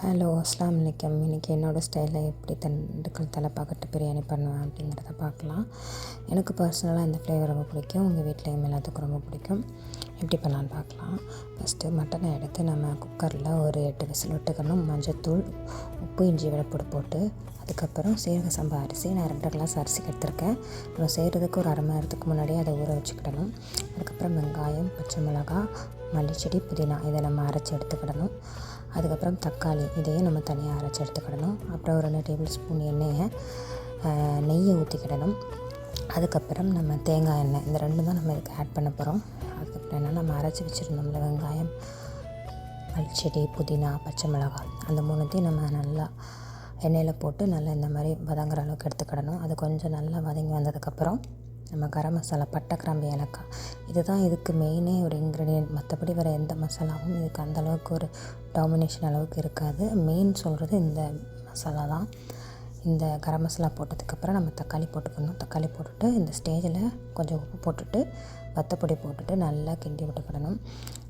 Hello அஸ்ஸலாமு அலைக்கும். இன்றைக்கி என்னோடய ஸ்டைலில் எப்படி திண்டுக்கல் தலப்பாக்கட்டு பிரியாணி பண்ணுவேன் அப்படிங்கிறத பார்க்கலாம். எனக்கு பர்சனலாக இந்த ஃப்ளேவர் ரொம்ப பிடிக்கும். உங்கள் வீட்லேயும் எல்லாத்துக்கும் ரொம்ப பிடிக்கும். எப்படி பண்ணலான்னு பார்க்கலாம். ஃபஸ்ட்டு மட்டனை எடுத்து நம்ம குக்கரில் ஒரு 8 விசில் விட்டுக்கணும். மஞ்சத்தூள், உப்பு, இஞ்சி வெள்ளைப்பூடு போட்டு அதுக்கப்புறம் சீரக சம்பா அரிசி நான் 2 கிளாஸ் அரிசிக்கு எடுத்திருக்கேன். நம்ம செய்கிறதுக்கு ஒரு அரை மணி நேரத்துக்கு முன்னாடியே அதை ஊற வச்சுக்கிடணும். அதுக்கப்புறம் வெங்காயம், பச்சை மிளகாய், மல்லிச்செடி, புதினா இதை நம்ம அரைச்சி எடுத்துக்கிடணும். அதுக்கப்புறம் தக்காளி இதையும் நம்ம தனியாக அரைச்சி எடுத்துக்கிடணும். அப்புறம் ஒரு 2 டேபிள் ஸ்பூன் நெய்யை ஊற்றிக்கிடணும். அதுக்கப்புறம் நம்ம தேங்காய் எண்ணெய் இந்த 2 தான் நம்ம இதுக்கு ஆட் பண்ண போகிறோம். அதுக்கப்புறம் என்ன நம்ம அரைச்சி வச்சுருந்தோம்ல வெங்காயம், மல்லிச்செடி, புதினா, பச்சை மிளகாய் அந்த 3த்தையும் நம்ம நல்லா எண்ணெயில் போட்டு நல்லா இந்த மாதிரி வதங்குற அளவுக்கு எடுத்துக்கிடணும். அது கொஞ்சம் நல்லா வதங்கி வந்ததுக்கப்புறம் நம்ம கரம் மசாலா, பட்டை, கிராம்பு, ஏலக்காய் இதுதான் இதுக்கு மெயினே ஒரு இன்க்ரீடியன்ட். மற்றபடி வேறு எந்த மசாலாவும் இதுக்கு அந்தளவுக்கு ஒரு டாமினேஷன் அளவுக்கு இருக்காது. மெயின் சொல்கிறது இந்த மசாலா தான். இந்த கரம் மசாலா போட்டதுக்கப்புறம் நம்ம தக்காளி போட்டுக்கணும். தக்காளி போட்டுட்டு இந்த ஸ்டேஜில் கொஞ்சம் உப்பு போட்டுட்டு வத்தப்பொடி போட்டுட்டு நல்லா கிண்டி விட்டுக்கிடணும்.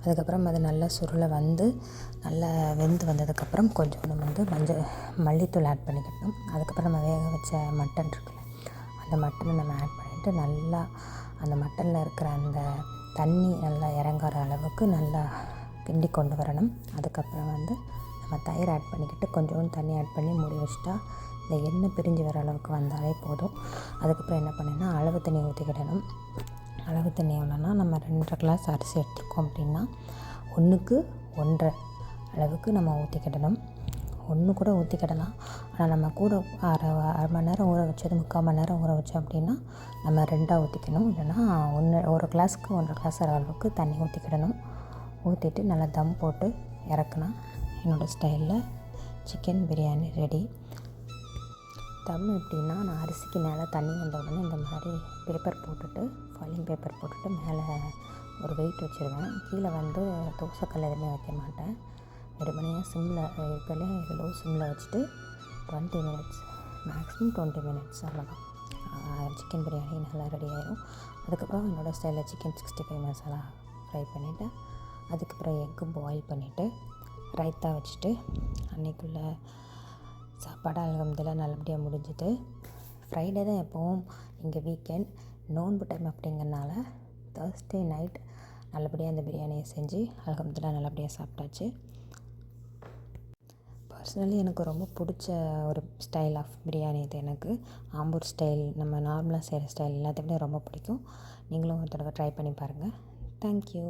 அதுக்கப்புறம் அது நல்லா சுருளை வந்து நல்லா வெந்து வந்ததுக்கப்புறம் கொஞ்சம் நம்ம மல்லித்தூள் ஆட் பண்ணிக்கிட்டோம். அதுக்கப்புறம் நம்ம வேக வச்ச மட்டன் இருக்குல்ல, அந்த மட்டனை நம்ம ஆட் பண்ணிவிட்டு நல்லா அந்த மட்டனில் இருக்கிற அந்த தண்ணி நல்லா இறங்குற அளவுக்கு நல்லா கிண்டி கொண்டு வரணும். அதுக்கப்புறம் நம்ம தயிர் ஆட் பண்ணிக்கிட்டு கொஞ்சோண்டு தண்ணி ஆட் பண்ணி மூடி வச்சுட்டா இந்த எண்ணெய் பிரிஞ்சு வர அளவுக்கு வந்தாலே போதும். அதுக்கப்புறம் என்ன பண்ணேன்னா அளவு தண்ணி ஊற்றிக்கிடணும். அளவு தண்ணி எவ்வளோன்னா நம்ம 2 கிளாஸ் அரிசி எடுத்துருக்கோம் அப்படின்னா 1க்கு 1.5 அளவுக்கு நம்ம ஊற்றிக்கிடணும். 1 கூட ஊற்றிக்கிடலாம். ஆனால் நம்ம கூட அரை மணி நேரம் ஊற வச்சது 3/4 மணி நேரம் ஊற வச்சோம் அப்படின்னா நம்ம 2ஆக ஊற்றிக்கணும். இல்லைன்னா 1 கிளாஸுக்கு 1.5 கிளாஸ் அளவுக்கு தண்ணி ஊற்றிக்கிடணும். ஊற்றிட்டு நல்லா தம் போட்டு இறக்குனா என்னோடய ஸ்டைலில் சிக்கன் பிரியாணி ரெடி. தம் எப்படின்னா நான் அரிசிக்கு மேலே தண்ணி வந்த உடனே இந்த மாதிரி பேப்பர் போட்டுட்டு ஃபாயிலிங் பேப்பர் போட்டுட்டு மேலே ஒரு வெயிட் வச்சுருவேன். கீழே தோசைக்கல் எதுவுமே வைக்க மாட்டேன். வெறுமனையாக சிம்மில் இருக்கலே லோ சிம்மில் வச்சுட்டு 20 மினிட்ஸ் மேக்ஸிமம் 20 மினிட்ஸ் அவ்வளோதான். சிக்கன் பிரியாணி நல்லா ரெடி ஆயிடும். அதுக்கப்புறம் என்னோடய ஸ்டைலில் சிக்கன் 65 மசாலா ஃப்ரை பண்ணிவிட்டு அதுக்கப்புறம் எக்கு பாயில் பண்ணிவிட்டு ரைத்தா வச்சுட்டு அன்றைக்குள்ளே சாப்பாடு அல்ஹம்துலில்லாஹ் நல்லபடியாக முடிஞ்சுது. ஃப்ரைடே தான் எப்போவும் இங்கே வீக்கெண்ட் நோன்பு டைம் அப்படிங்கிறனால தேர்ஸ்டே நைட் நல்லபடியாக அந்த பிரியாணியை செஞ்சு அல்ஹம்துலில்லாஹ் நல்லபடியாக சாப்பிட்டாச்சு. பர்சனலி எனக்கு ரொம்ப பிடிச்ச ஒரு ஸ்டைல் ஆஃப் பிரியாணி இது. எனக்கு ஆம்பூர் ஸ்டைல் நம்ம நார்மலாக செய்கிற ஸ்டைல் எல்லாத்தையும் விட ரொம்ப பிடிக்கும். நீங்களும் ஒரு தடவை ட்ரை பண்ணி பாருங்கள். தேங்க்யூ.